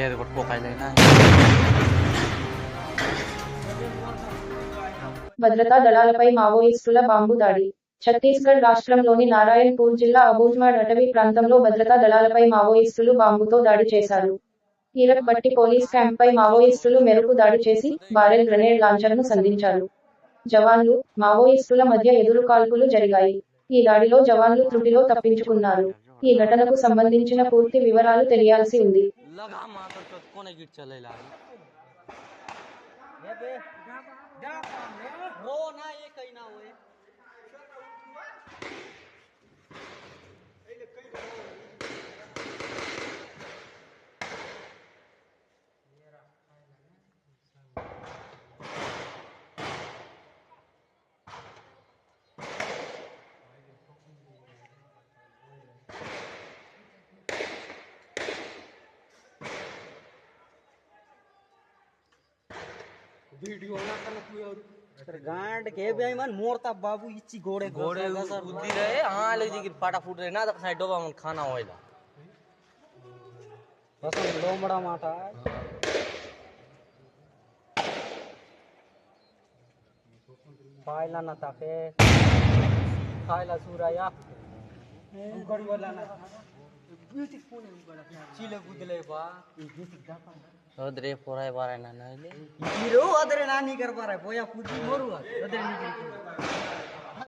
ఏది కొట్టుకోకలేనా భద్రతా దళాలపై మావోయిస్టుల బాంబు దాడి. ఛత్తీస్గఢ్ రాష్ట్రంలోని నారాయణపూర్ జిల్లా అబూజ్మాడ్ అటవీ ప్రాంతంలో భద్రతా దళాలపై మావోయిస్టులు బాంబుతో దాడి చేశారు. కీరక్ బట్టి పోలీస్ క్యాంప్పై మావోయిస్టులు మెరుపు దాడి చేసి బారెల్ గ్రెనేడ్ లాంచర్ను సంధించారు. జవాన్లు, మావోయిస్టుల మధ్య ఎదురుకాల్పులు జరిగాయి. ఈ దాడిలో జవాన్లు త్రుటిలో తప్పించుకున్నారు. ఈ ఘటనకు సంబంధించిన పూర్తి వివరాలు తెలియాల్సి ఉంది. गांड के बेईमान मोरता बाबू इच्ची घोड़े घोड़े बुद्धि रहे हाँ ले जी पाटा फूट रहे ना तो साइड डोबा मन खाना होइला बस लोमड़ा माटा पाइला ना ताके खाइला सुराया गड़ी वाला ना ब्यूटीफुल चिले गुदले बा अदरे पोराय बाराय ना नले हीरो अदरे नानी कर पा रहा है बोया पूजी मोरू अदरे निकल